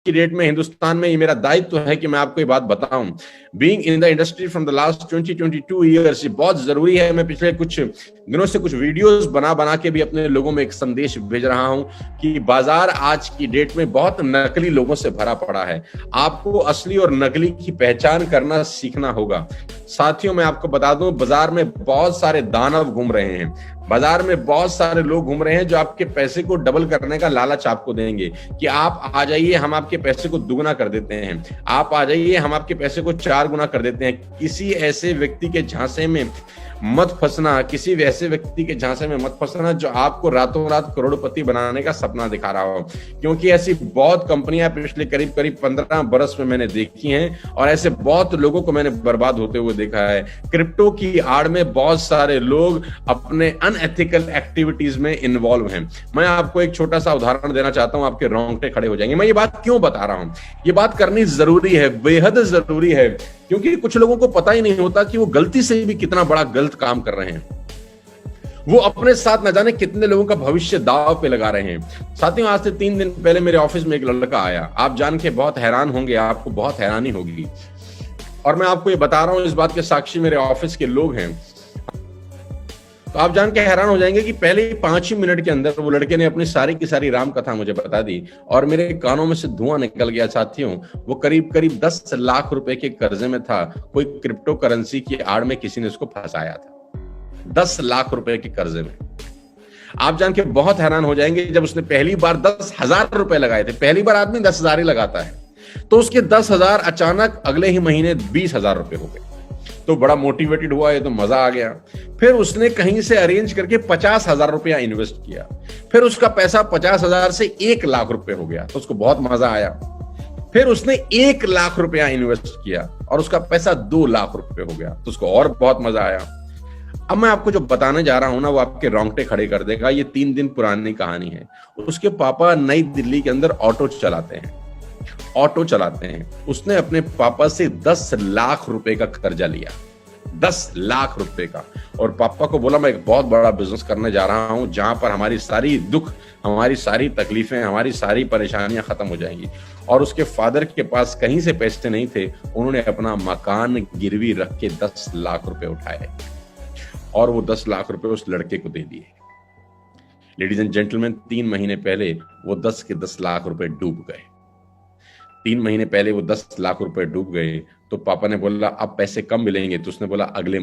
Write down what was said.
की डेट में हिंदुस्तान में ये मेरा दायित्व है कि मैं आपको ये बात बताऊं। Being in the industry from the last 22 years, ये बहुत जरूरी है। मैं पिछले कुछ दिनों से कुछ वीडियोस बना के भी अपने लोगों में एक संदेश भेज रहा हूं कि बाजार आज की डेट में बहुत नकली लोगों से भरा पड़ा है। आपको असली और नकली की पहचान करना सीखना होगा। साथियों, मैं आपको बता दूं, बाजार में बहुत सारे दानव घूम रहे हैं। बाजार में बहुत सारे लोग घूम रहे हैं जो आपके पैसे को डबल करने का लालच आपको देंगे कि आप आ जाइए, हम आपके पैसे को दुगना कर देते हैं, आप आ जाइए, हम आपके पैसे को 4 गुना कर देते हैं। किसी ऐसे व्यक्ति के झांसे में मत फंसना, किसी वैसे व्यक्ति के झांसे में मत फंसना जो आपको रातों रात करोड़पति बनाने का सपना दिखा रहा हो, क्योंकि ऐसी बहुत कंपनियां पिछले करीब 15 बरस में मैंने देखी हैं और ऐसे बहुत लोगों को मैंने बर्बाद होते हुए देखा है। क्रिप्टो की आड़ में बहुत सारे लोग अपने अनएथिकल एक्टिविटीज में इन्वॉल्व हैं। मैं आपको एक छोटा सा उदाहरण देना चाहता हूं, आपके रोंगटे खड़े हो जाएंगे। मैं ये बात क्यों बता रहा हूं? ये बात करनी जरूरी है, बेहद जरूरी है, क्योंकि कुछ लोगों को पता ही नहीं होता कि वो गलती से भी कितना बड़ा गलत काम कर रहे हैं। वो अपने साथ न जाने कितने लोगों का भविष्य दांव पे लगा रहे हैं। साथियों, आज से 3 दिन पहले मेरे ऑफिस में एक लड़का आया। आप जान के बहुत हैरान होंगे, आपको बहुत हैरानी होगी, और मैं आपको ये बता रहा हूं, इस बात के साक्षी मेरे ऑफिस के लोग हैं। तो आप जान के हैरान हो जाएंगे कि पहले 5 ही मिनट के अंदर वो लड़के ने अपनी सारी की सारी राम कथा मुझे बता दी और मेरे कानों में से धुआं निकल गया। साथियों, वो करीब 10 लाख रुपए के कर्जे में था। कोई क्रिप्टो करेंसी की आड़ में किसी ने उसको फंसाया था, 10 लाख रुपए के कर्जे में। आप जान के बहुत हैरान हो जाएंगे, जब उसने पहली बार 10,000 रुपए लगाए थे, पहली बार आदमी 10,000 ही लगाता है, तो उसके 10,000 अचानक अगले ही महीने 20,000 रुपए हो गए। तो बड़ा मोटिवेटेड हुआ, ये तो मजा आ गया। फिर उसने कहीं से अरेंज करके 50,000 रुपया इन्वेस्ट किया। फिर उसका पैसा 50,000 से 1 लाख रुपए हो गया, तो उसको बहुत मजा आया। फिर उसने 1 लाख रुपया इन्वेस्ट किया और उसका पैसा 2 लाख रुपए हो गया, तो उसको और बहुत मजा आया। अब मैं आपको जो बताने जा रहा हूं ना, वो आपके रोंगटे खड़े कर देगा। ये 3 दिन पुरानी कहानी है। उसके पापा नई दिल्ली के अंदर ऑटो चलाते हैं। उसने अपने पापा से 10 लाख रुपए का कर्जा लिया, 10 लाख रुपए का, और पापा को बोला मैं एक बहुत बड़ा बिजनेस करने जा रहा हूं जहां पर हमारी सारी दुख, हमारी सारी तकलीफें, हमारी सारी परेशानियां खत्म हो जाएंगी। और उसके फादर के पास कहीं से पैसे नहीं थे। उन्होंने अपना मकान गिरवी रख के 10 लाख रुपए उठाए और वो 10 लाख रुपए उस लड़के को दे दिए। लेडीज एंड जेंटलमैन, 3 महीने पहले वो 10 के 10 लाख रुपए डूब गए। 3 महीने पहले वो 10 लाख रुपए डूब गए। तो पापा ने बोला अब पैसे कम मिलेंगे, तो उसने बोला अगले